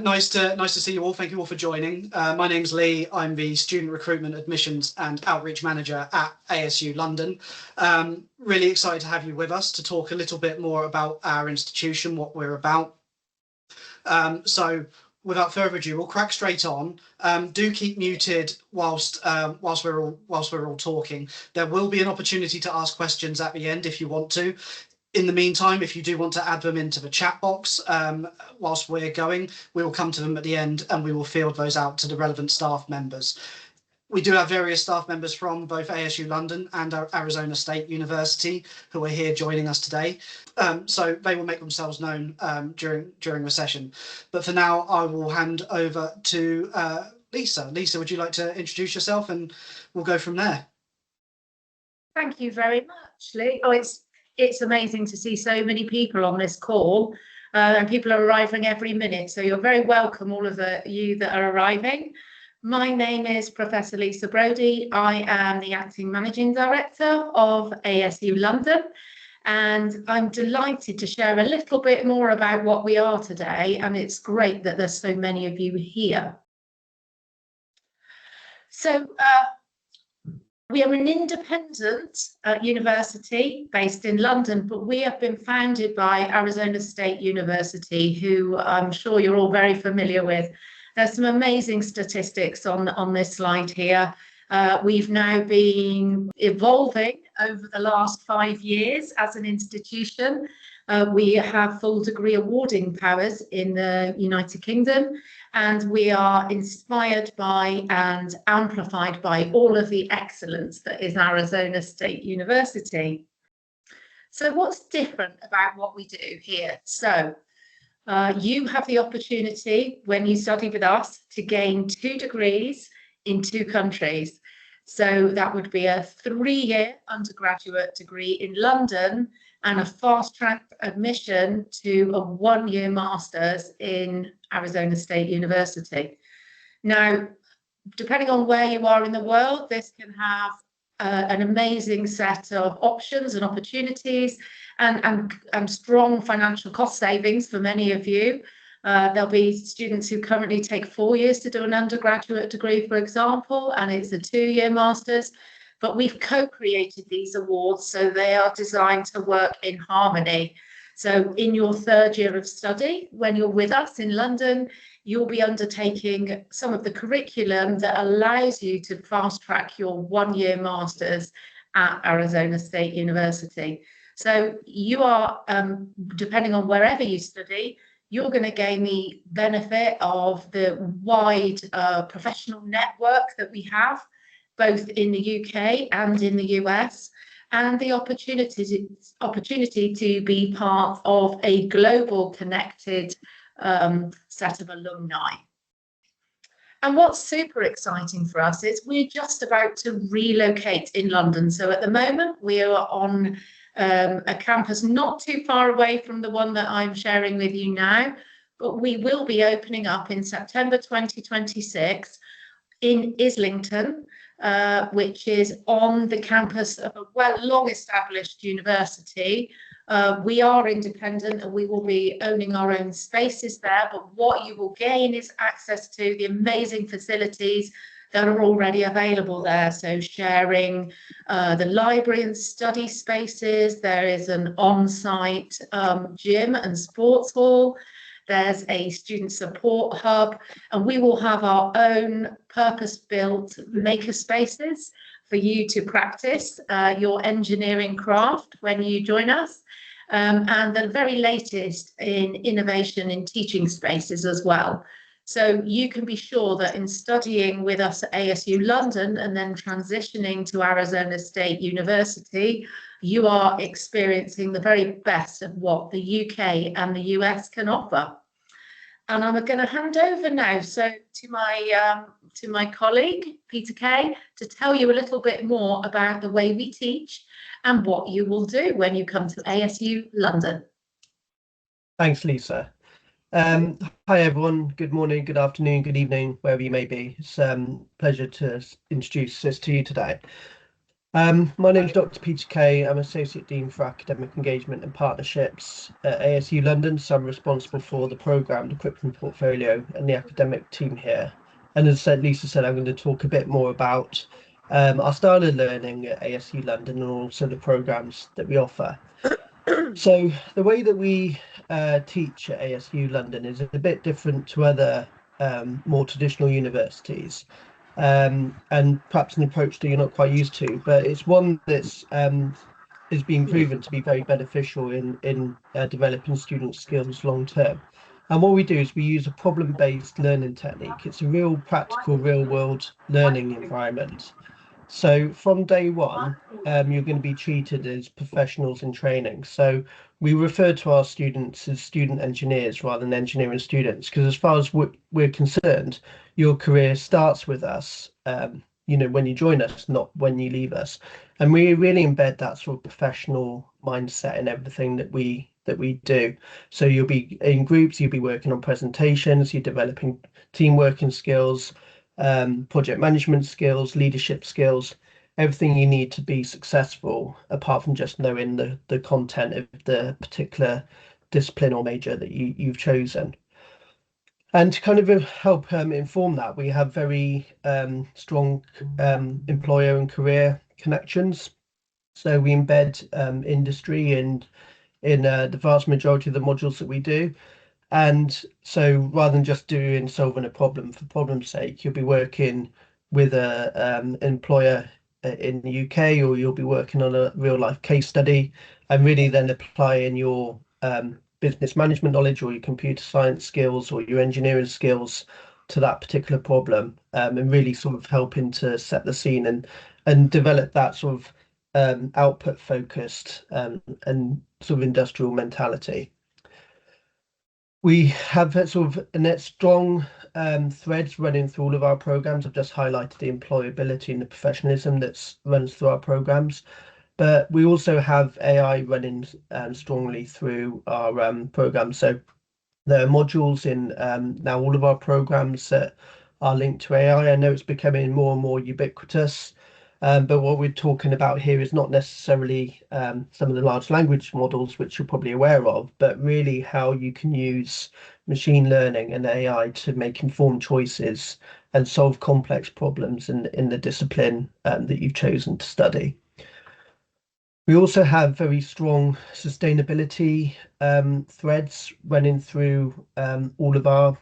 Nice to see you all. Thank you all for joining. My name's Lee. I'm the Student Recruitment, Admissions and Outreach Manager at ASU London. Really excited to have you with us to talk a little bit more about our institution, what we're about. So without further ado, we'll crack straight on. Do keep muted whilst we're all talking. There will be an opportunity to ask questions at the end if you want to. In the meantime, if you do want to add them into the chat box whilst we're going, we will come to them at the end and we will field those out to the relevant staff members. We do have various staff members from both ASU London and Arizona State University who are here joining us today. So they will make themselves known during the session. But for now, I will hand over to Lisa. Lisa, would you like to introduce yourself and we'll go from there? Thank you very much, Lee. It's amazing to see so many people on this call, and people are arriving every minute. So you're very welcome, all of you that are arriving. My name is Professor Lisa Brodie. I am the Acting Managing Director of ASU London, and I'm delighted to share a little bit more about what we are today, and it's great that there's so many of you here. So, we are an independent university based in London, but we have been founded by Arizona State University, who I'm sure you're all very familiar with. There's some amazing statistics on this slide here. We've now been evolving over the last 5 years as an institution. We have full degree awarding powers in the United Kingdom, and we are inspired by and amplified by all of the excellence that is Arizona State University. So what's different about what we do here? So you have the opportunity when you study with us to gain 2 degrees in 2 countries. So that would be a 3-year undergraduate degree in London and a fast-track admission to a 1-year master's in Arizona State University. Now, depending on where you are in the world, this can have an amazing set of options and opportunities and strong financial cost savings for many of you. There'll be students who currently take 4 years to do an undergraduate degree, for example, and it's a 2-year master's. But we've co-created these awards, so they are designed to work in harmony. So in your 3rd year of study, when you're with us in London, you'll be undertaking some of the curriculum that allows you to fast track your 1-year master's at Arizona State University. So you are, depending on wherever you study, you're going to gain the benefit of the wide professional network that we have, both in the UK and in the US, and the opportunity to be part of a global connected set of alumni. And what's super exciting for us is we're just about to relocate in London. So at the moment, we are on a campus not too far away from the one that I'm sharing with you now, but we will be opening up in September 2026 in Islington, which is on the campus of a long-established university. We are independent and we will be owning our own spaces there, but what you will gain is access to the amazing facilities that are already available there. So sharing the library and study spaces, there is an on-site gym and sports hall. There's a student support hub, and we will have our own purpose-built maker spaces for you to practice your engineering craft when you join us, and the very latest in innovation in teaching spaces as well. So you can be sure that in studying with us at ASU London and then transitioning to Arizona State University, you are experiencing the very best of what the UK and the US can offer. And I'm going to hand over now to my colleague, Peter Kay, to tell you a little bit more about the way we teach and what you will do when you come to ASU London. Thanks, Lisa. Hi, everyone. Good morning, good afternoon, good evening, wherever you may be. It's a pleasure to introduce this to you today. My name is Dr. Peter Kay. I'm Associate Dean for Academic Engagement and Partnerships at ASU London, so I'm responsible for the programme, the curriculum portfolio and the academic team here. And as Lisa said, I'm going to talk a bit more about our style of learning at ASU London and also the programmes that we offer. So the way that we teach at ASU London is a bit different to other more traditional universities, and perhaps an approach that you're not quite used to, but it's one that's has been proven to be very beneficial in developing student skills long term. And what we do is we use a problem-based learning technique. It's a real practical, real-world learning environment. So from day one, you're going to be treated as professionals in training. So we refer to our students as student engineers rather than engineering students, because as far as we're concerned, your career starts with us, when you join us, not when you leave us. And we really embed that sort of professional mindset in everything that we do. So you'll be in groups, you'll be working on presentations, you're developing team working skills, project management skills, leadership skills, everything you need to be successful, apart from just knowing the content of the particular discipline or major that you've chosen. And to kind of help inform that, we have very strong employer and career connections. So we embed industry in the vast majority of the modules that we do. And so rather than just solving a problem for problem's sake, you'll be working with a employer in the UK, or you'll be working on a real life case study and really then applying your business management knowledge or your computer science skills or your engineering skills to that particular problem, and really sort of helping to set the scene and develop that sort of output focused and sort of industrial mentality. We have a sort of net strong threads running through all of our programs. I've just highlighted the employability and the professionalism that runs through our programs, but we also have AI running strongly through our programs. So there are modules in now all of our programs that are linked to AI. I know it's becoming more and more ubiquitous. But what we're talking about here is not necessarily some of the large language models, which you're probably aware of, but really how you can use machine learning and AI to make informed choices and solve complex problems in the discipline that you've chosen to study. We also have very strong sustainability threads running through all of our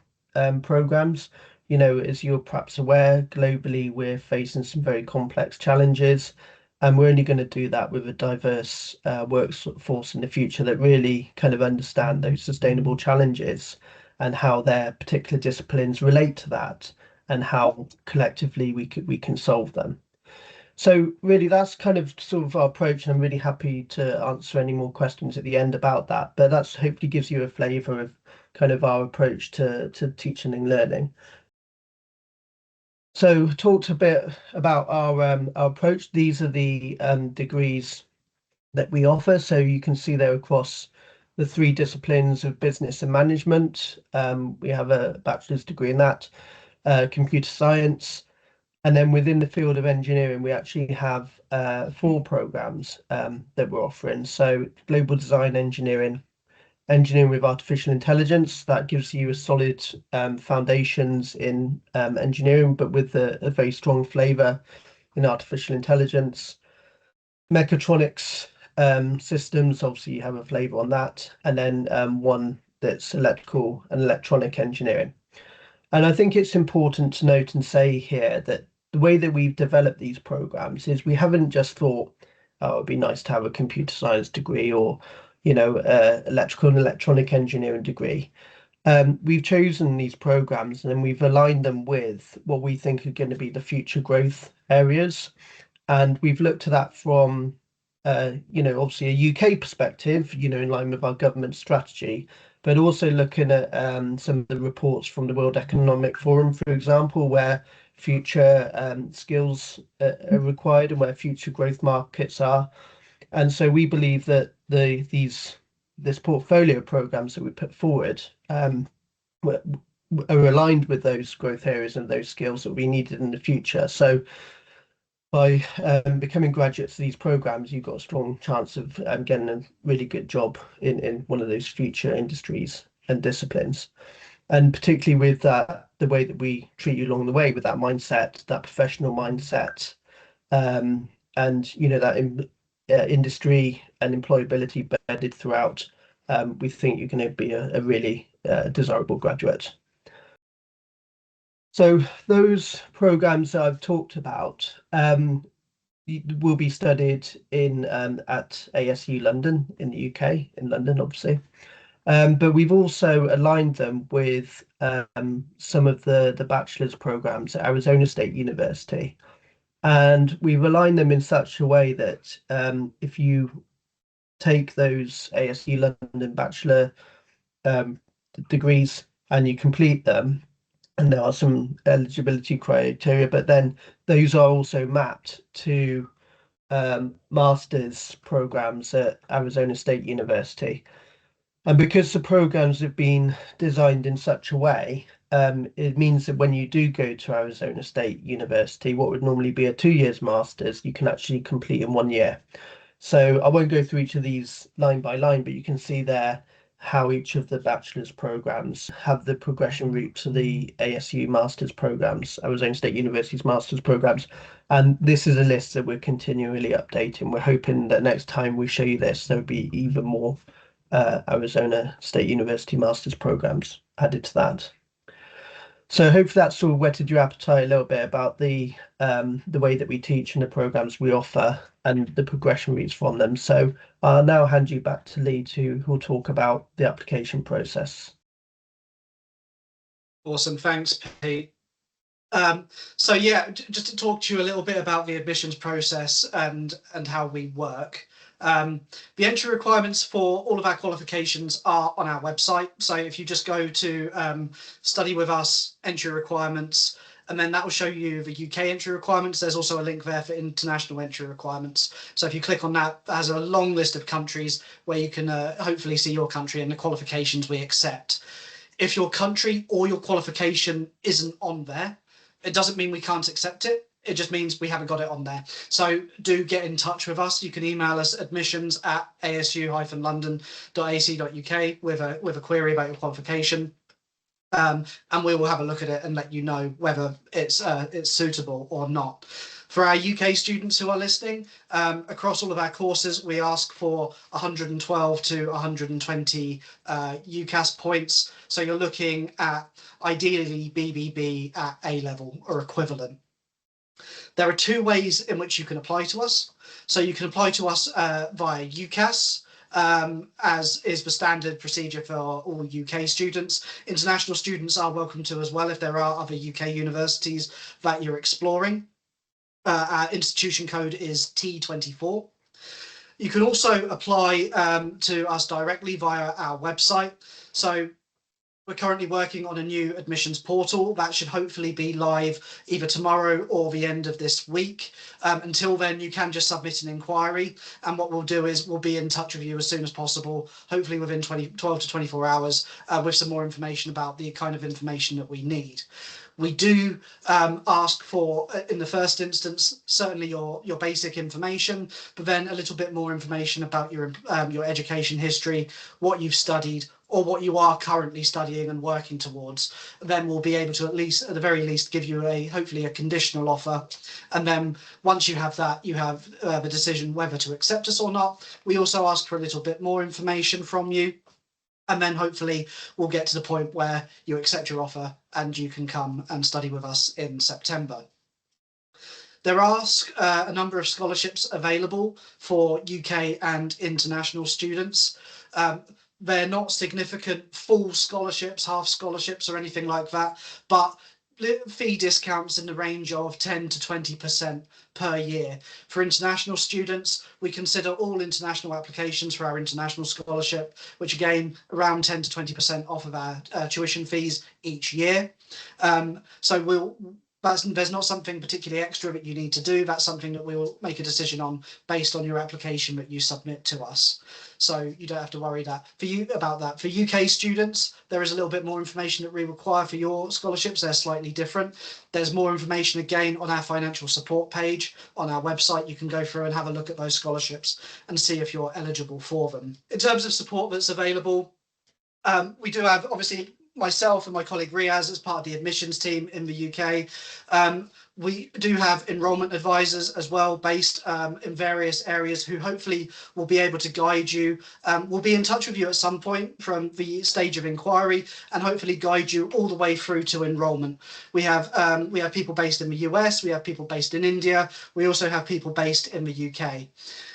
programs. As you're perhaps aware, globally, we're facing some very complex challenges, and we're only going to do that with a diverse workforce in the future that really kind of understand those sustainable challenges and how their particular disciplines relate to that and how collectively we can solve them. So really, that's kind of sort of our approach, and I'm really happy to answer any more questions at the end about that. But that's hopefully gives you a flavour of kind of our approach to teaching and learning. So talked a bit about our approach. These are the degrees that we offer. So you can see they're across the three disciplines of business and management. We have a bachelor's degree in that, computer science. And then within the field of engineering, we actually have 4 programs that we're offering. So global design engineering, engineering with artificial intelligence, that gives you a solid foundations in engineering, but with a very strong flavour in artificial intelligence. Mechatronics systems, obviously you have a flavour on that. And then one that's electrical and electronic engineering. And I think it's important to note and say here that the way that we've developed these programs is we haven't just thought, oh, it'd be nice to have a computer science degree or, electrical and electronic engineering degree. We've chosen these programs and then we've aligned them with what we think are going to be the future growth areas. And we've looked at that from, obviously a UK perspective, in line with our government strategy, but also looking at some of the reports from the World Economic Forum, for example, where future skills are required and where future growth markets are. And so we believe that this portfolio of programs that we put forward are aligned with those growth areas and those skills that we needed in the future. So by becoming graduates of these programs, you've got a strong chance of getting a really good job in one of those future industries and disciplines. And particularly with that, the way that we treat you along the way with that mindset, that professional mindset, and that industry and employability bedded throughout, we think you're going to be a really desirable graduate. So those programs that I've talked about will be studied in at ASU London in the UK, in London, obviously. But we've also aligned them with some of the bachelor's programs at Arizona State University. And we've aligned them in such a way that if you take those ASU London bachelor degrees and you complete them, and there are some eligibility criteria, but then those are also mapped to master's programs at Arizona State University. And because the programs have been designed in such a way, it means that when you do go to Arizona State University, what would normally be a 2 years master's, you can actually complete in 1 year. So I won't go through each of these line by line, but you can see there how each of the bachelor's programs have the progression route to the ASU master's programs, Arizona State University's master's programs. And this is a list that we're continually updating. We're hoping that next time we show you this, there'll be even more Arizona State University master's programs added to that. So hopefully that's sort of whetted your appetite a little bit about the way that we teach and the programs we offer and the progression routes from them. So I'll now hand you back to Lee, who'll talk about the application process. Awesome, thanks, Pete. So yeah, just to talk to you a little bit about the admissions process and how we work. The entry requirements for all of our qualifications are on our website. So if you just go to Study With Us, entry requirements, and then that will show you the UK entry requirements. There's also a link there for international entry requirements. So if you click on that, it has a long list of countries where you can hopefully see your country and the qualifications we accept. If your country or your qualification isn't on there, it doesn't mean we can't accept it. It just means we haven't got it on there. So do get in touch with us. You can email us admissions@asu-london.ac.uk with a query about your qualification. And we will have a look at it and let you know whether it's suitable or not. For our UK students who are listening, across all of our courses, we ask for 112 to 120 UCAS points. So you're looking at ideally BBB at A level or equivalent. There are two ways in which you can apply to us. So you can apply to us via UCAS, as is the standard procedure for all UK students. International students are welcome to as well if there are other UK universities that you're exploring. Our institution code is T24. You can also apply to us directly via our website. So we're currently working on a new admissions portal that should hopefully be live either tomorrow or the end of this week. Until then, you can just submit an inquiry, and what we'll do is we'll be in touch with you as soon as possible, hopefully within 12 to 24 hours, with some more information about the kind of information that we need. We do ask for, in the first instance, certainly your basic information, but then a little bit more information about your education history, what you've studied, or what you are currently studying and working towards. Then we'll be able to at the very least, give you hopefully a conditional offer. And then once you have that, you have the decision whether to accept us or not. We also ask for a little bit more information from you. And then hopefully we'll get to the point where you accept your offer and you can come and study with us in September. There are a number of scholarships available for UK and international students. They're not significant full scholarships, half scholarships or anything like that, but fee discounts in the range of 10 to 20% per year. For international students, we consider all international applications for our international scholarship, which again, around 10 to 20% off of our tuition fees each year. So there's not something particularly extra that you need to do. That's something that we will make a decision on based on your application that you submit to us. So you don't have to worry about that. For UK students, there is a little bit more information that we require for your scholarships. They're slightly different. There's more information again on our financial support page on our website. You can go through and have a look at those scholarships and see if you're eligible for them. In terms of support that's available, we do have, obviously, myself and my colleague Riaz as part of the admissions team in the UK. We do have enrolment advisors as well, based in various areas, who hopefully will be able to guide you. We'll be in touch with you at some point from the stage of inquiry and hopefully guide you all the way through to enrolment. We have people based in the US, we have people based in India, we also have people based in the UK.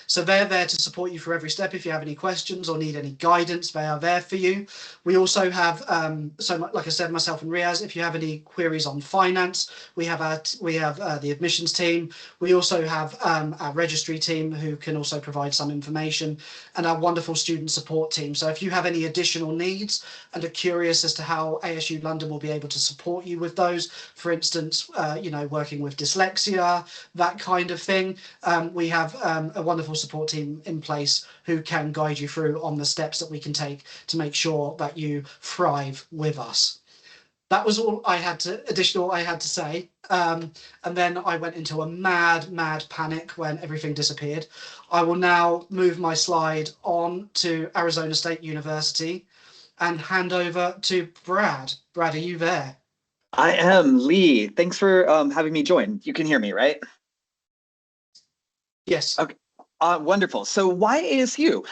So they're there to support you for every step. If you have any questions or need any guidance, they are there for you. We also have, like I said, myself and Riaz, if you have any queries on finance, we have the admissions team. We also have our registry team, who can also provide some information, and our wonderful student support team. So if you have any additional needs and are curious as to how ASU London will be able to support you with those, for instance, working with dyslexia, that kind of thing, we have a wonderful support team in place who can guide you through on the steps that we can take to make sure that you thrive with us. That was all I had to say. And then I went into a mad panic when everything disappeared. I will now move my slide on to Arizona State University and hand over to Brad. Brad, are you there? I am, Lee. Thanks for having me join. You can hear me, right? Yes. Okay. Wonderful. So why ASU?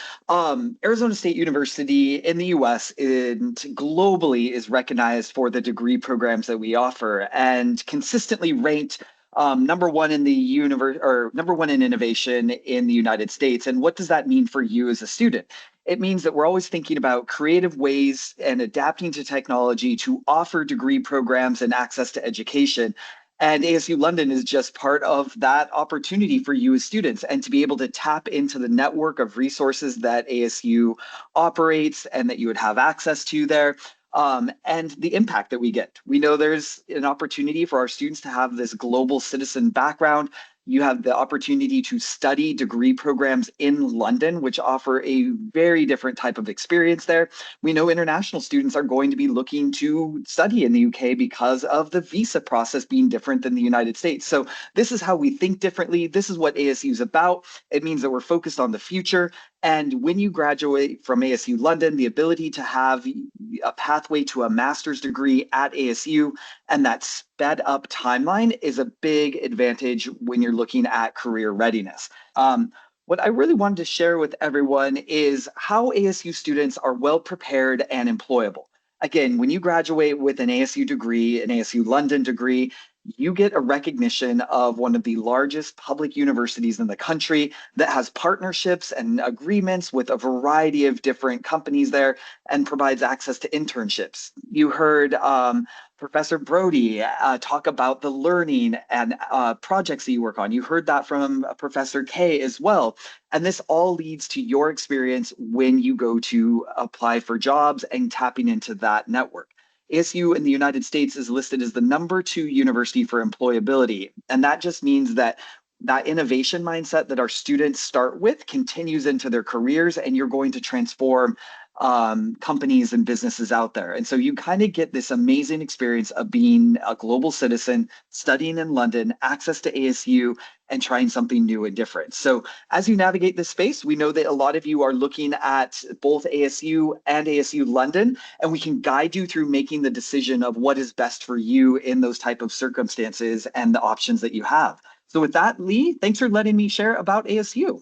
Arizona State University in the US and globally is recognized for the degree programs that we offer, and consistently ranked number one in the universe, or number one in innovation in the United States. And what does that mean for you as a student? It means that we're always thinking about creative ways and adapting to technology to offer degree programs and access to education. And ASU London is just part of that opportunity for you as students, and to be able to tap into the network of resources that ASU operates and that you would have access to there. And the impact that we get. We know there's an opportunity for our students to have this global citizen background. You have the opportunity to study degree programs in London, which offer a very different type of experience there. We know international students are going to be looking to study in the UK because of the visa process being different than the United States. So this is how we think differently. This is what ASU is about. It means that we're focused on the future. And when you graduate from ASU London, the ability to have a pathway to a master's degree at ASU and that sped up timeline is a big advantage when you're looking at career readiness. What I really wanted to share with everyone is how ASU students are well prepared and employable. Again, when you graduate with an ASU degree, an ASU London degree, you get a recognition of one of the largest public universities in the country that has partnerships and agreements with a variety of different companies there and provides access to internships. You heard Professor Brody talk about the learning and projects that you work on. You heard that from Professor K as well. And this all leads to your experience when you go to apply for jobs and tapping into that network. ASU in the United States is listed as the #2 university for employability. And that just means that that innovation mindset that our students start with continues into their careers, and you're going to transform companies and businesses out there. And so you kind of get this amazing experience of being a global citizen, studying in London, access to ASU, and trying something new and different. So as you navigate this space, we know that a lot of you are looking at both ASU and ASU London, and we can guide you through making the decision of what is best for you in those type of circumstances and the options that you have. So with that, Lee, thanks for letting me share about ASU.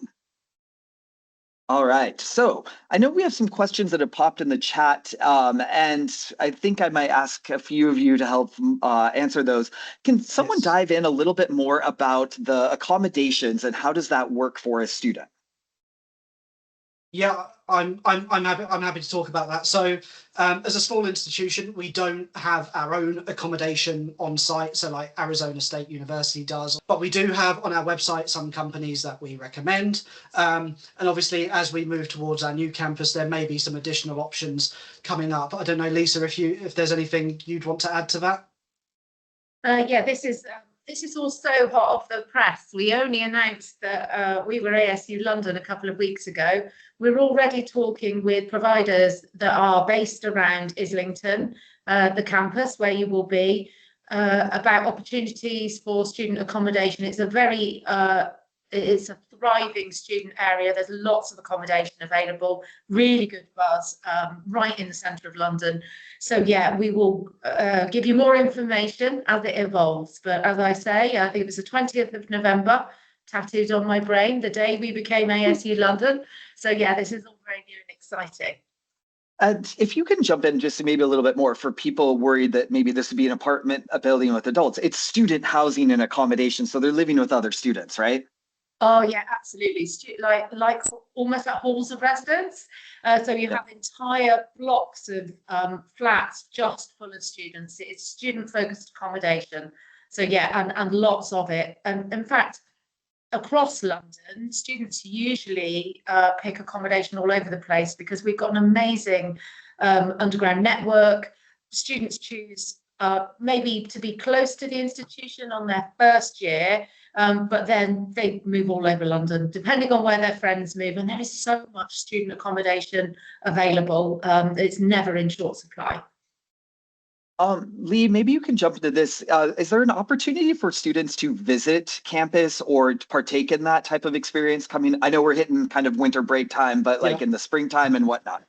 All right, so I know we have some questions that have popped in the chat, and I think I might ask a few of you to help answer those. Can someone dive in a little bit more about the accommodations and how does that work for a student? Yeah, I'm happy to talk about that. So, as a small institution, we don't have our own accommodation on site, so like Arizona State University does. But we do have on our website some companies that we recommend. And obviously, as we move towards our new campus, there may be some additional options coming up. I don't know, Lisa, if there's anything you'd want to add to that. Yeah, this is also hot off the press. We only announced that we were ASU London a couple of weeks ago. We're already talking with providers that are based around Islington, the campus where you will be, about opportunities for student accommodation. It's a thriving student area. There's lots of accommodation available, really good buzz, right in the centre of London. So yeah, we will give you more information as it evolves. But as I say, I think it was the 20th of November, tattooed on my brain, the day we became ASU London. So yeah, this is all very new and exciting. And if you can jump in just maybe a little bit more for people worried that maybe this would be an apartment, a building with adults, it's student housing and accommodation. So they're living with other students, right? Oh yeah, absolutely. Like almost like halls of residence. So you have entire blocks of flats just full of students. It's student-focused accommodation. So yeah, and lots of it. And in fact, across London, students usually pick accommodation all over the place because we've got an amazing underground network. Students choose maybe to be close to the institution on their first year, but then they move all over London, depending on where their friends move. And there is so much student accommodation available. It's never in short supply. Lee, maybe you can jump into this. Is there an opportunity for students to visit campus or to partake in that type of experience coming? I know we're hitting kind of winter break time, but like in the springtime and whatnot.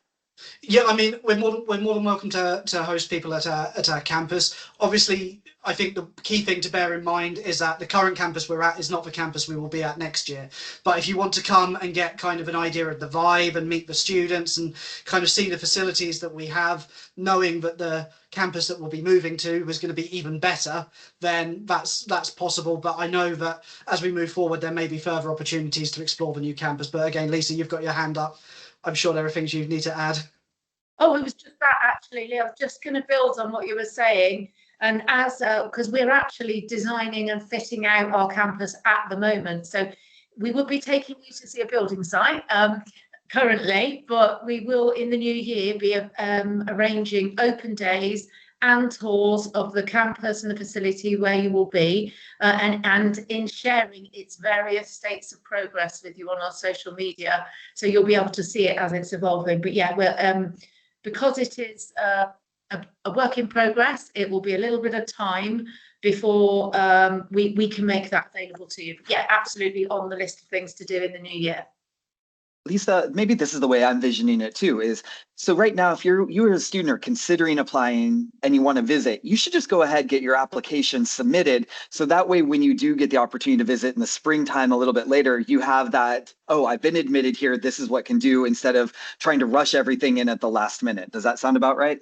Yeah, I mean, we're more than welcome to host people at our campus. Obviously, I think the key thing to bear in mind is that the current campus we're at is not the campus we will be at next year. But if you want to come and get kind of an idea of the vibe and meet the students and kind of see the facilities that we have, knowing that the campus that we'll be moving to was going to be even better, then that's possible. But I know that as we move forward, there may be further opportunities to explore the new campus. But again, Lisa, you've got your hand up. I'm sure there are things you need to add. Oh, it was just that actually, Lee. I was just going to build on what you were saying. And as because we're actually designing and fitting out our campus at the moment, so we will be taking you to see a building site currently, but we will in the new year be arranging open days and tours of the campus and the facility where you will be, and in sharing its various states of progress with you on our social media, so you'll be able to see it as it's evolving. But yeah, we're because it is a work in progress, it will be a little bit of time before we can make that available to you. But yeah, absolutely on the list of things to do in the new year. Lisa, maybe this is the way I'm visioning it too, is so right now, if you're a student or considering applying and you want to visit, you should just go ahead, get your application submitted. So that way, when you do get the opportunity to visit in the springtime a little bit later, you have that, oh, I've been admitted here, this is what can do, instead of trying to rush everything in at the last minute. Does that sound about right?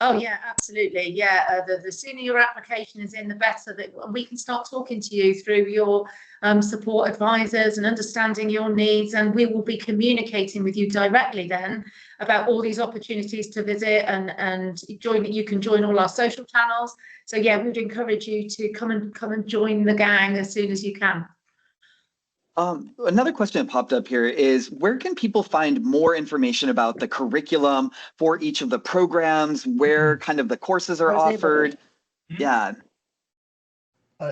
Oh yeah, absolutely. Yeah, the sooner your application is in, the better that we can start talking to you through your support advisors and understanding your needs, and we will be communicating with you directly then about all these opportunities to visit and join. You can join all our social channels. So yeah, we would encourage you to come and join the gang as soon as you can. Another question that popped up here is, where can people find more information about the curriculum for each of the programs, where kind of the courses are offered? Yeah.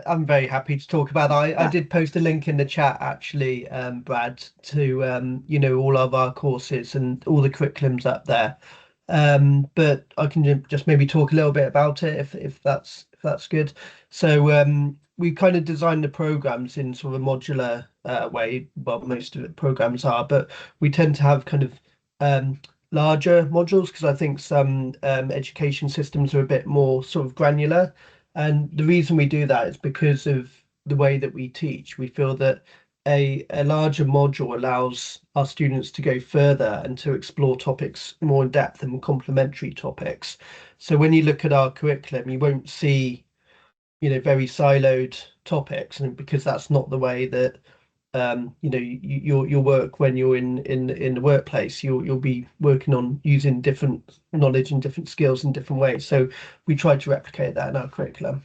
I'm very happy to talk about that. I did post a link in the chat actually, Brad, to all of our courses and all the curriculums up there. But I can just maybe talk a little bit about it if that's good. So we kind of designed the programs in sort of a modular way. Well, most of the programs are, but we tend to have kind of larger modules because I think some education systems are a bit more sort of granular. And the reason we do that is because of the way that we teach. We feel that a larger module allows our students to go further and to explore topics more in depth and complementary topics. So when you look at our curriculum, you won't see, very siloed topics, and because that's not the way that you'll work when you're in the workplace. You'll be working on using different knowledge and different skills in different ways. So we try to replicate that in our curriculum.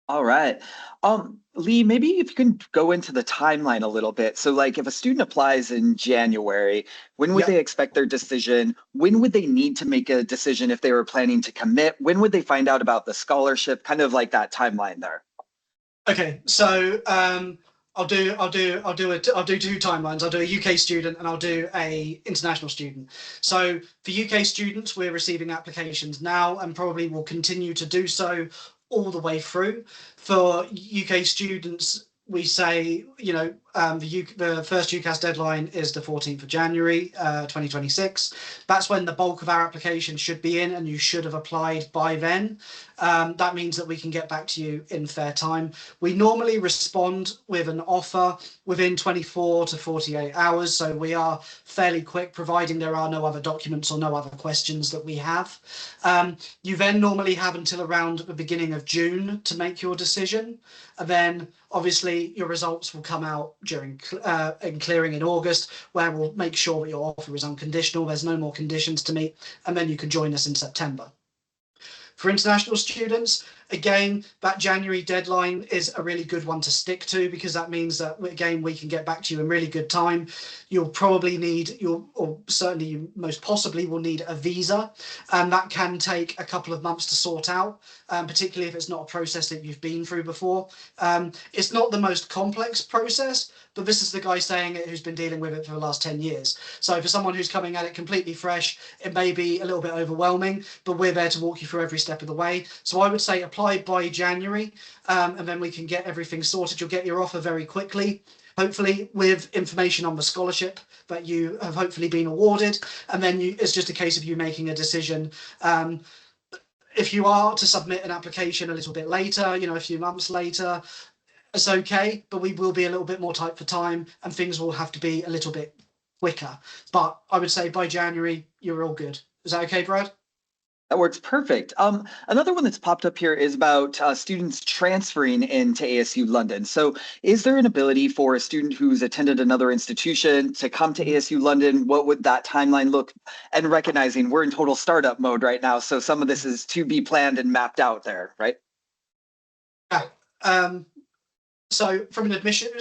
All right. Lee, maybe if you can go into the timeline a little bit. So like if a student applies in January, when would Yep. they expect their decision? When would they need to make a decision if they were planning to commit? When would they find out about the scholarship? Kind of like that timeline there. Okay, so I'll do two timelines. I'll do a UK student and I'll do a international student. So for UK students, we're receiving applications now and probably will continue to do so all the way through. For UK students, we say, the first UCAS deadline is the 14th of January, 2026. That's when the bulk of our applications should be in, and you should have applied by then. That means that we can get back to you in fair time. We normally respond with an offer within 24 to 48 hours, so we are fairly quick, providing there are no other documents or no other questions that we have. You then normally have until around the beginning of June to make your decision, and then obviously your results will come out during in clearing in August, where we'll make sure that your offer is unconditional, there's no more conditions to meet, and then you can join us in September. For international students, again, that January deadline is a really good one to stick to, because that means that, again, we can get back to you in really good time. You'll probably need, or certainly you most possibly will need a visa, and that can take a couple of months to sort out, particularly if it's not a process that you've been through before. It's not the most complex process, but this is the guy saying it who's been dealing with it for the last 10 years. So for someone who's coming at it completely fresh, it may be a little bit overwhelming, but we're there to walk you through every step of the way. So I would say apply by January, and then we can get everything sorted. You'll get your offer very quickly, hopefully with information on the scholarship that you have hopefully been awarded, and then it's just a case of you making a decision. If you are to submit an application a little bit later, a few months later, it's okay, but we will be a little bit more tight for time and things will have to be a little bit quicker. But I would say by January, you're all good. Is that okay, Brad? That works perfect. Another one that's popped up here is about students transferring into ASU London. So is there an ability for a student who's attended another institution to come to ASU London? What would that timeline look? And recognizing we're in total startup mode right now, so some of this is to be planned and mapped out there, right? Yeah. So from an admissions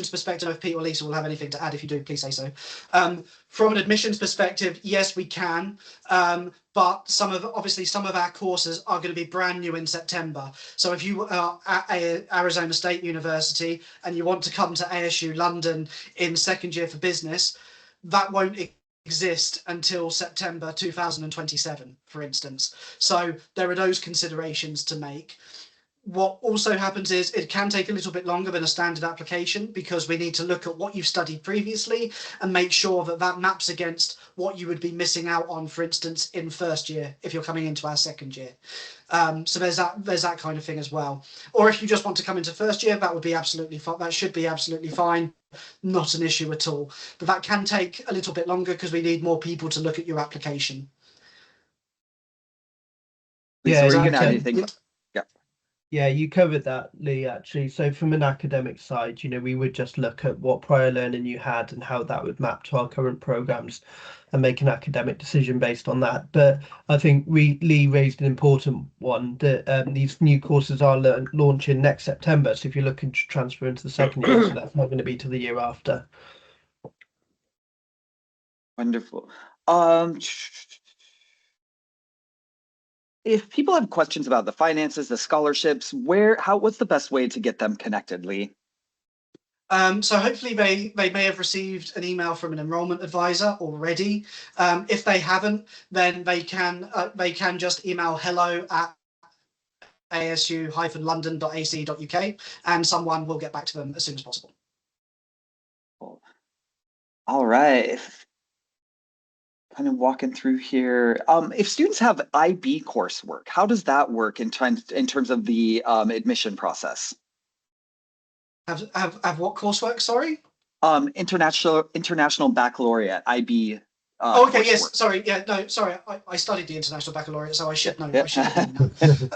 perspective, if Pete or Lisa will have anything to add, if you do, please say so. From an admissions perspective, yes, we can. But some of our courses are going to be brand new in September. So if you are at Arizona State University and you want to come to ASU London in second year for business, that won't exist until September 2027, for instance. So there are those considerations to make. What also happens is it can take a little bit longer than a standard application, because we need to look at what you've studied previously and make sure that that maps against what you would be missing out on, for instance, in first year if you're coming into our second year. So there's that kind of thing as well. Or if you just want to come into first year, that would be absolutely fine. That should be absolutely fine. Not an issue at all. But that can take a little bit longer because we need more people to look at your application. Lisa, were you going to add anything? Yeah, you covered that, Lee, actually. So from an academic side, we would just look at what prior learning you had and how that would map to our current programs and make an academic decision based on that. But I think Lee raised an important one, that these new courses are launching next September. So if you're looking to transfer into the second year, so that's not going to be till the year after. Wonderful. If people have questions about the finances, the scholarships, what's the best way to get them connected, Lee? So hopefully they may have received an email from an enrollment advisor already. If they haven't, then they can just email hello@asu-london.ac.uk and someone will get back to them as soon as possible. All right. Kind of walking through here. If students have IB coursework, how does that work in terms of the admission process? Have what coursework? Sorry. International Baccalaureate, IB. Okay. Coursework. Yes. Sorry. Yeah. No. Sorry. I studied the International Baccalaureate, so I should know. I should have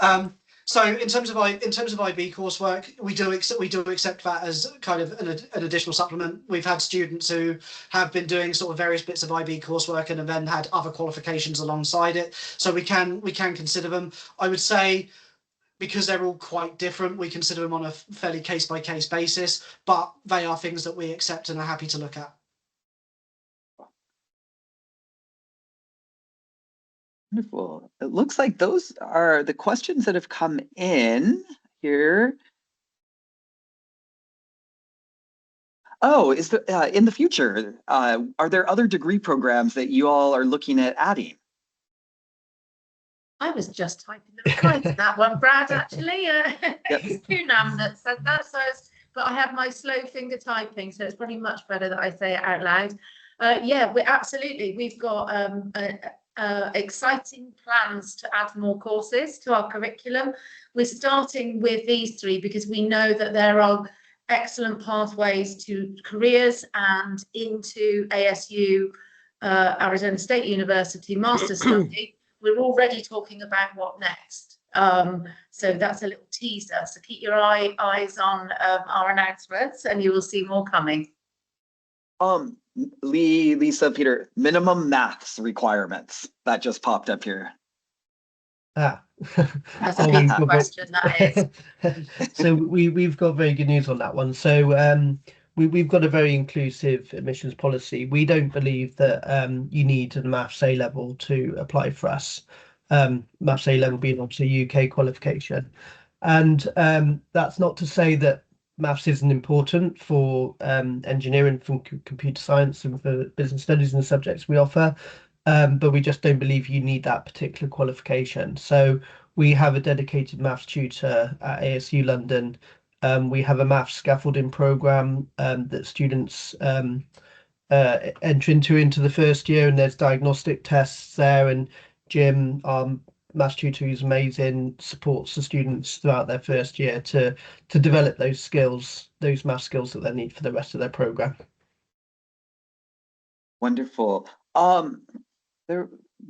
known. So in terms of IB coursework, we do accept that as kind of an additional supplement. We've had students who have been doing sort of various bits of IB coursework and have then had other qualifications alongside it. So we can consider them. I would say because they're all quite different, we consider them on a fairly case-by-case basis, but they are things that we accept and are happy to look at. Wonderful. It looks like those are the questions that have come in here. Oh, is the in the future, are there other degree programs that you all are looking at adding? I was just typing the reply to that one, Brad, actually. It's Poonam that said that, but I have my slow finger typing, so it's probably much better that I say it out loud. Yeah, we've got exciting plans to add more courses to our curriculum. We're starting with these three because we know that there are excellent pathways to careers and into ASU, Arizona State University master's study. We're already talking about what next. So that's a little teaser. So keep your eyes on our announcements and you will see more coming. Lisa, Peter, minimum maths requirements. That just popped up here. That's a big question, that is. So we've got very good news on that one. So we've got a very inclusive admissions policy. We don't believe that you need a maths A level to apply for us. Maths A level being obviously a UK qualification. And that's not to say that maths isn't important for engineering, from computer science and for business studies and the subjects we offer. But we just don't believe you need that particular qualification. So we have a dedicated maths tutor at ASU London. We have a maths scaffolding program that students enter into the first year, and there's diagnostic tests there. And Jim, maths tutor, who's amazing, supports the students throughout their first year to develop those skills, those maths skills that they need for the rest of their program. Wonderful.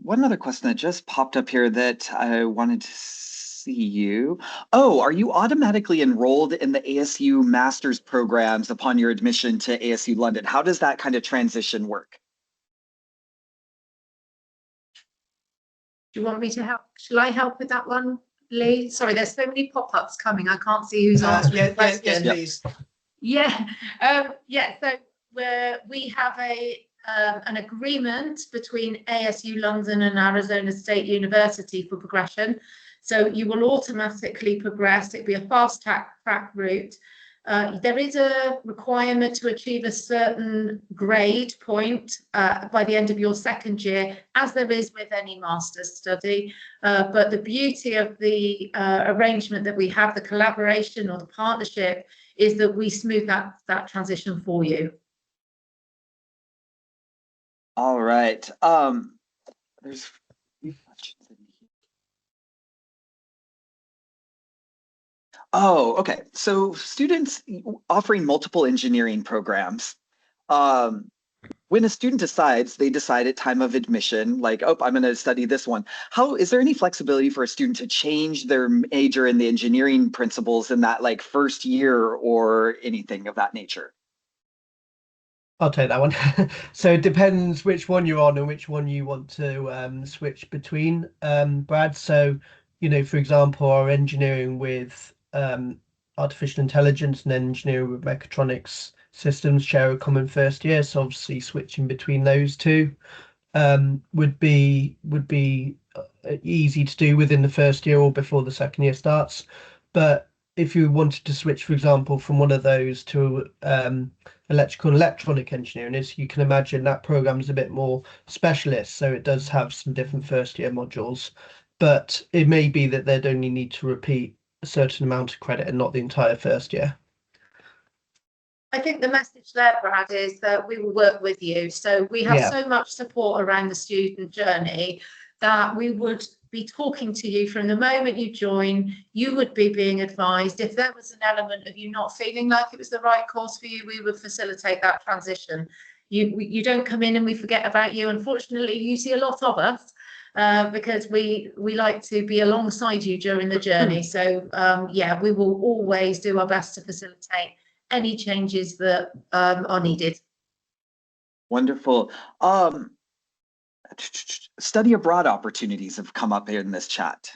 One other question that just popped up here that I wanted to see you. Oh, are you automatically enrolled in the ASU master's programs upon your admission to ASU London? How does that kind of transition work? Do you want me to help? Shall I help with that one, Lee? Sorry, there's so many pop-ups coming. I can't see who's answering the question. Yes, please. Yeah, so we have an agreement between ASU London and Arizona State University for progression. So you will automatically progress. It'll be a fast track route. There is a requirement to achieve a certain grade point by the end of your second year, as there is with any master's study. But the beauty of the arrangement that we have, the collaboration or the partnership, is that we smooth that transition for you. All right. There's questions in here. Oh, okay. So students offering multiple engineering programs. When a student they decide at time of admission, like, oh, I'm going to study this one. Is there any flexibility for a student to change their major in the engineering principles in that like first year or anything of that nature? I'll take that one. So it depends which one you're on and which one you want to switch between, Brad. So, for example, our engineering with artificial intelligence and engineering with mechatronics systems share a common first year. So obviously switching between those two would be easy to do within the first year or before the second year starts. But if you wanted to switch, for example, from one of those to electrical and electronic engineering, as you can imagine, that program is a bit more specialist, so it does have some different first year modules, but it may be that they'd only need to repeat a certain amount of credit and not the entire first year. I think the message there, Brad, is that we will work with you. So we have so much support around the student journey that we would be talking to you from the moment you join. You would be being advised. If there was an element of you not feeling like it was the right course for you, we would facilitate that transition. You don't come in and we forget about you. Unfortunately, you see a lot of us because we like to be alongside you during the journey. So yeah, we will always do our best to facilitate any changes that are needed. Wonderful. Study abroad opportunities have come up in this chat.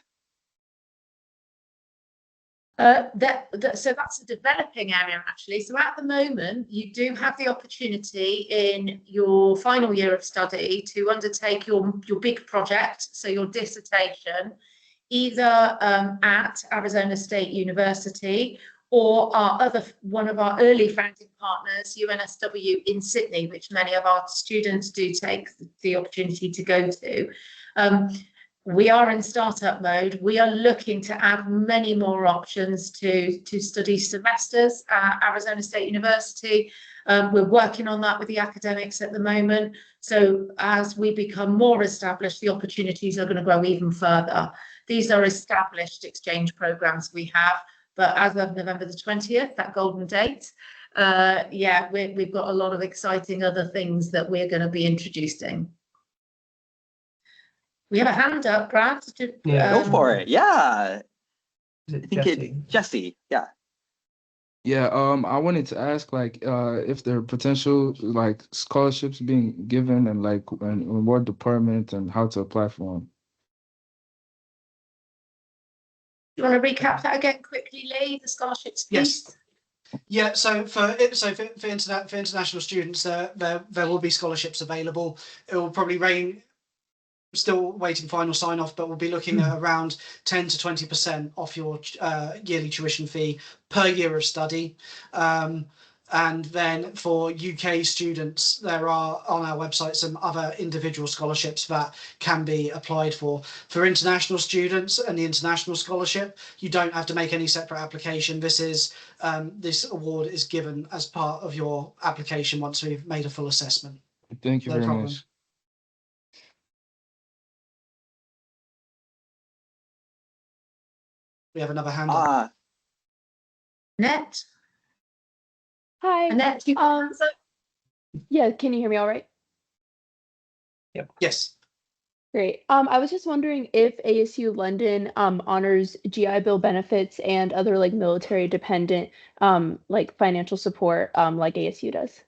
So that's a developing area, actually. So at the moment, you do have the opportunity in your final year of study to undertake your big project, so your dissertation, either at Arizona State University or one of our early founding partners, UNSW in Sydney, which many of our students do take the opportunity to go to. We are in startup mode. We are looking to add many more options to study semesters at Arizona State University. We're working on that with the academics at the moment. So as we become more established, the opportunities are going to grow even further. These are established exchange programs we have, but as of November the 20th, that golden date, we've got a lot of exciting other things that we're going to be introducing. We have a hand up, Brad. Go for it. Yeah. Is it I think Jesse? Jesse. Yeah. Yeah, I wanted to ask, like, if there are potential, like, scholarships being given, and like, and what department, and how to apply for them. Do you want to recap that again quickly, Lee? The scholarships piece. Yes. Yeah, so for international students, there will be scholarships available. It will probably range. Still waiting final sign off, but we'll be looking at around 10 to 20% off your yearly tuition fee per year of study. And then for UK students, there are on our website some other individual scholarships that can be applied for. For international students and the international scholarship, you don't have to make any separate application. This award is given as part of your application once we've made a full assessment. Thank you No very problem. much. We have another hand up. Annette? Hi. Annette, you can answer? Yeah, can you hear me all right? Yes. Great. I was just wondering if ASU London honors GI Bill benefits and other like military dependent like financial support like ASU does.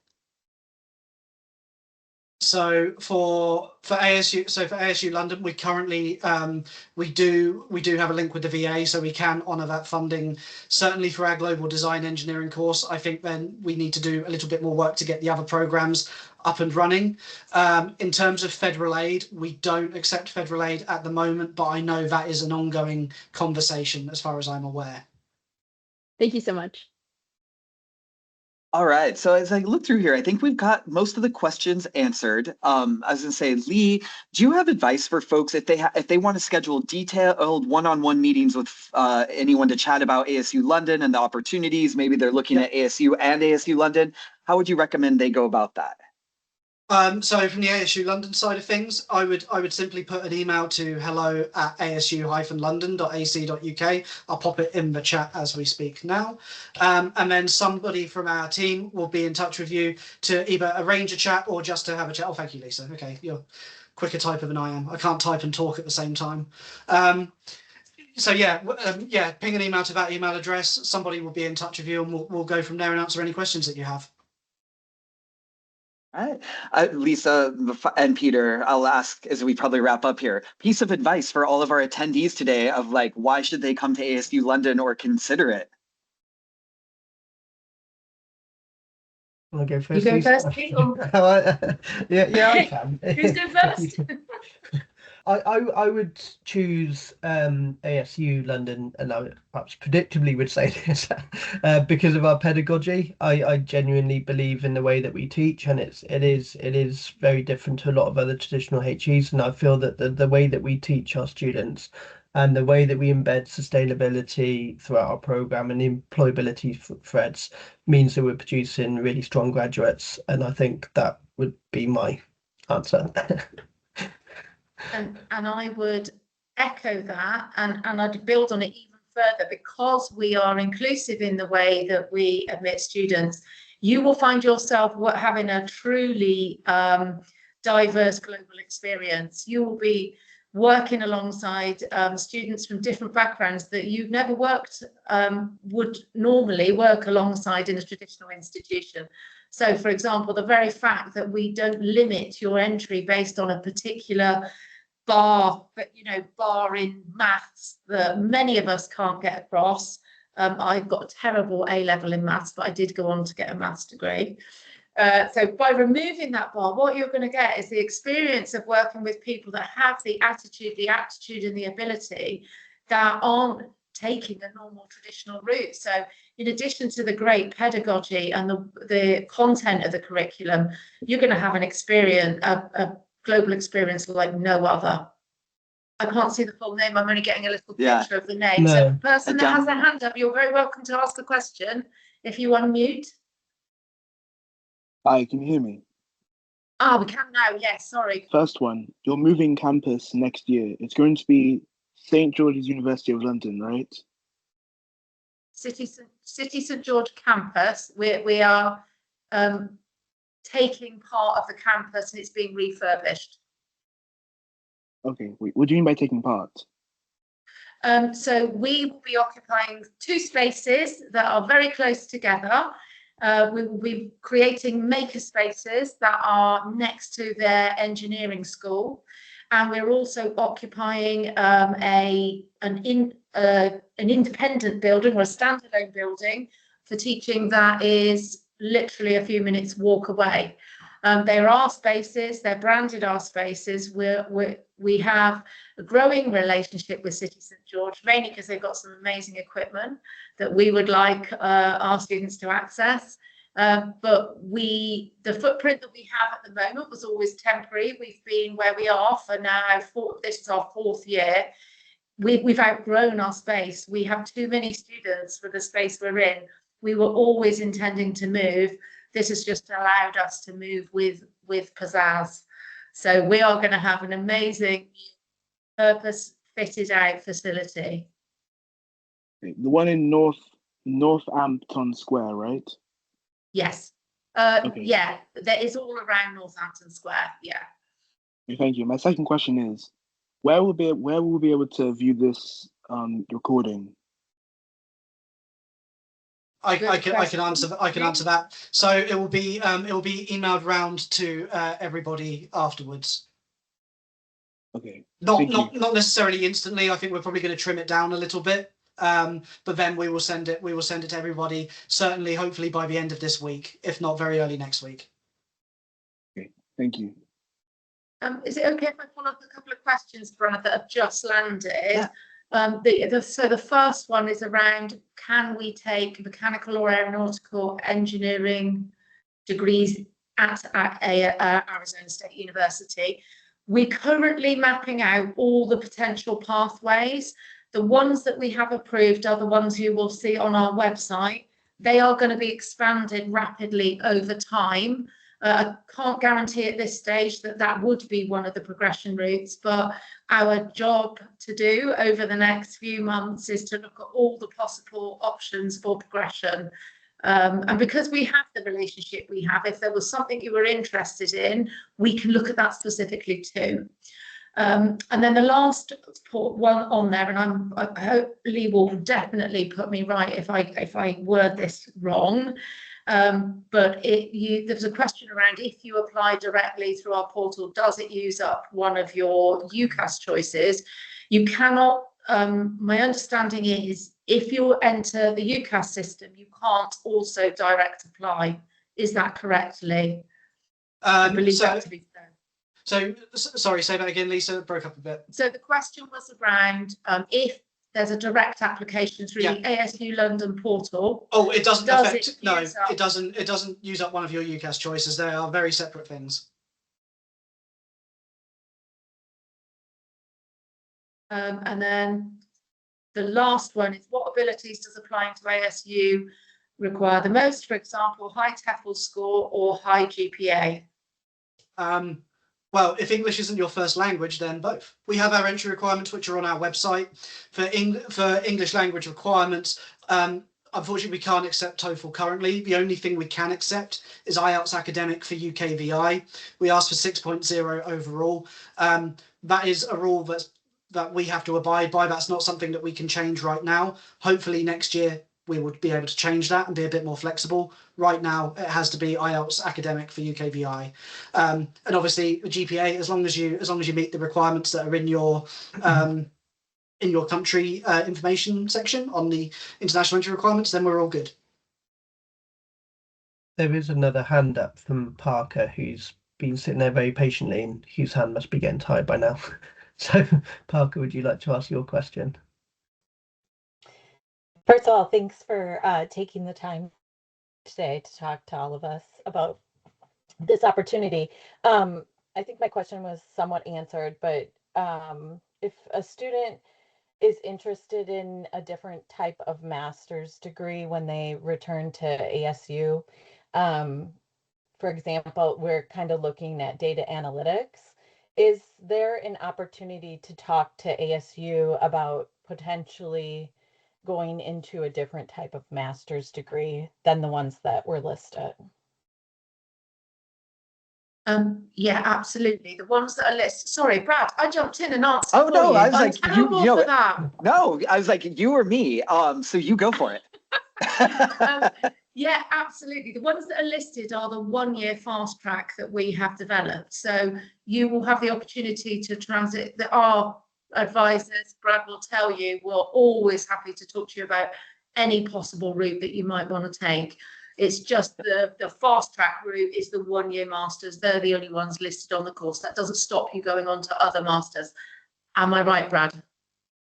So for ASU London, we currently we do have a link with the VA, so we can honour that funding. Certainly for our global design engineering course, I think then we need to do a little bit more work to get the other programmes up and running. In terms of federal aid, we don't accept federal aid at the moment, but I know that is an ongoing conversation as far as I'm aware. Thank you so much. All right. So as I look through here, I think we've got most of the questions answered. I was going to say, Lee, do you have advice for folks if they want to schedule detailed one-on-one meetings with anyone to chat about ASU London and the opportunities? Maybe they're looking at ASU and ASU London. How would you recommend they go about that? So from the ASU London side of things, I would simply put an email to hello@asu-london.ac.uk. I'll pop it in the chat as we speak now. And then somebody from our team will be in touch with you to either arrange a chat or just to have a chat. Oh, thank you, Lisa. Okay, you're a quicker typer than I am. I can't type and talk at the same time. So ping an email to that email address. Somebody will be in touch with you, and we'll go from there and answer any questions that you have. All right. Lisa and Peter, I'll ask as we probably wrap up here, piece of advice for all of our attendees today of like, why should they come to ASU London or consider it? Want to go first? You go first, Pete? Yeah, I can. Who's going first? I would choose ASU London, and I perhaps predictably would say this because of our pedagogy. I genuinely believe in the way that we teach, and it is very different to a lot of other traditional HEs. And I feel that the way that we teach our students and the way that we embed sustainability throughout our program and employability threads means that we're producing really strong graduates. And I think that would be my answer. And I would echo that, and I'd build on it even further, because we are inclusive in the way that we admit students. You will find yourself having a truly diverse global experience. You will be working alongside students from different backgrounds that you've never would normally work alongside in a traditional institution. So, for example, the very fact that we don't limit your entry based on a particular bar in maths that many of us can't get across, I've got a terrible A level in maths, but I did go on to get a maths degree. So by removing that bar, what you're going to get is the experience of working with people that have the attitude, and the ability that aren't taking a normal traditional route. So in addition to the great pedagogy and the content of the curriculum, you're going to have an experience, a global experience like no other. I can't see the full name. I'm only getting a little picture of the name. No. So the person that has their hand up, you're very welcome to ask the question if you unmute. Hi, can you hear me? Ah, we can now. Yes, sorry. First one, you're moving campus next year. It's going to be St. George's University of London, right? City St George campus. We are taking part of the campus and it's being refurbished. Okay, what do you mean by taking part? So we will be occupying 2 spaces that are very close together. We will be creating maker spaces that are next to their engineering school, and we're also occupying an independent building or a standalone building for teaching that is literally a few minutes walk away. They're our spaces, they're branded our spaces. We have a growing relationship with City St George, mainly because they've got some amazing equipment that we would like our students to access. But the footprint that we have at the moment was always temporary. We've been where we are for now, this is our 4th year. We've outgrown our space. We have too many students for the space we're in. We were always intending to move. This has just allowed us to move with pizzazz. So we are going to have an amazing purpose fitted out facility. The one in Northampton Square, right? Yes. Okay. Yeah, that is all around Northampton Square. Yeah. Okay, thank you. My second question is, where will we be able to view this recording? I can answer that. So it will be emailed round to everybody afterwards. Okay. Not necessarily instantly. I think we're probably going to trim it down a little bit. But then we will send it to everybody, certainly hopefully by the end of this week, if not very early next week. Okay, thank you. Is it okay if I follow up a couple of questions, Brad, that have just landed? Yeah. So the first one is around, can we take mechanical or aeronautical engineering degrees at Arizona State University? We're currently mapping out all the potential pathways. The ones that we have approved are the ones you will see on our website. They are going to be expanded rapidly over time. I can't guarantee at this stage that would be one of the progression routes, but our job to do over the next few months is to look at all the possible options for progression. And because we have the relationship we have, if there was something you were interested in, we can look at that specifically too. And then the last one on there, and I hope Lee will definitely put me right if I word this wrong. But there's a question around, if you apply directly through our portal, does it use up one of your UCAS choices? You cannot. My understanding is, if you enter the UCAS system, you can't also direct apply. Is that correct, Lee? I believe that to be so. Sorry, say that again, Lisa. It broke up a bit. So the question was around if there's a direct application through the ASU London portal. Oh, it doesn't affect. No, it doesn't. It doesn't use up one of your UCAS choices. They are very separate things. And then the last one is, what abilities does applying to ASU require the most? For example, high TEFL score or high GPA? Well, if English isn't your first language, then both. We have our entry requirements, which are on our website. For English language requirements, unfortunately, we can't accept TOEFL currently. The only thing we can accept is IELTS Academic for UKVI. We ask for 6.0 overall. That is a rule that we have to abide by. That's not something that we can change right now. Hopefully next year we would be able to change that and be a bit more flexible. Right now it has to be IELTS Academic for UKVI, and obviously the GPA, as long as you meet the requirements that are in in your country information section on the international entry requirements, then we're all good. There is another hand up from Parker, who's been sitting there very patiently and whose hand must be getting tired by now. So, Parker, would you like to ask your question? First of all, thanks for taking the time today to talk to all of us about this opportunity. I think my question was somewhat answered, but if a student is interested in a different type of master's degree when they return to ASU, for example, we're kind of looking at data analytics. Is there an opportunity to talk to ASU about potentially going into a different type of master's degree than the ones that were listed? Yeah, absolutely. The ones that are listed. Sorry, Brad, I jumped in and answered. Oh no, you. I was I'm like, terrible you know, for that. no, I was like, you or me. So you go for it. Yeah, absolutely. The ones that are listed are the 1-year fast track that we have developed. So you will have the opportunity to transit. That our advisors, Brad will tell you, we're always happy to talk to you about any possible route that you might want to take. It's just the fast track route is the 1-year masters. They're the only ones listed on the course. That doesn't stop you going on to other masters. Am I right, Brad?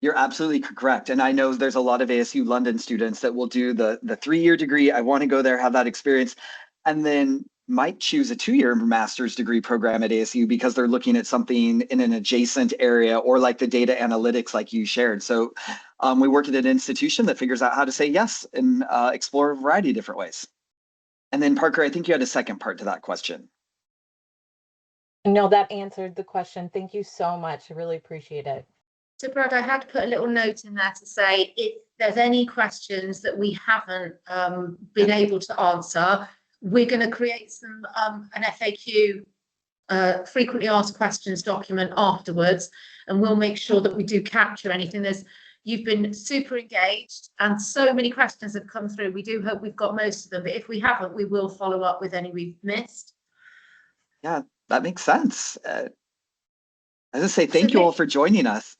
You're absolutely correct. And I know there's a lot of ASU London students that will do the 3-year degree. I want to go there, have that experience, and then might choose a 2-year master's degree program at ASU because they're looking at something in an adjacent area or like the data analytics like you shared. So we work at an institution that figures out how to say yes and explore a variety of different ways. And then Parker, I think you had a second part to that question. No, that answered the question. Thank you so much. I really appreciate it. So Brad, I had to put a little note in there to say if there's any questions that we haven't been able to answer, we're going to create some an FAQ, frequently asked questions document afterwards, and we'll make sure that we do capture anything. You've been super engaged and so many questions have come through. We do hope we've got most of them, but if we haven't, we will follow up with any we've missed. Yeah, that makes sense. I just say thank you all for joining us.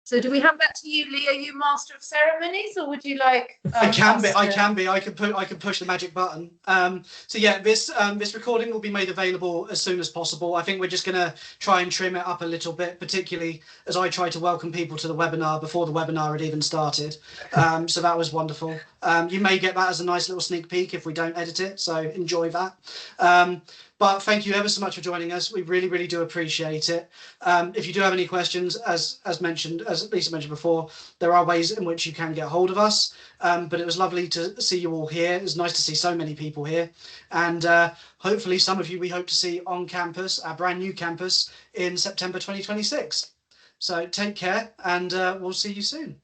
So do we hand back to you, Lee? Are you master of ceremonies, or would you like? I can be. I can push the magic button. So yeah, this recording will be made available as soon as possible. I think we're just going to try and trim it up a little bit, particularly as I try to welcome people to the webinar before the webinar had even started. So that was wonderful. You may get that as a nice little sneak peek if we don't edit it. So enjoy that. But thank you ever so much for joining us. We really, really do appreciate it. If you do have any questions, as mentioned, as Lisa mentioned before, there are ways in which you can get hold of us. But it was lovely to see you all here. It was nice to see so many people here. And hopefully some of you we hope to see on campus, our brand new campus, in September 2026. So take care and we'll see you soon.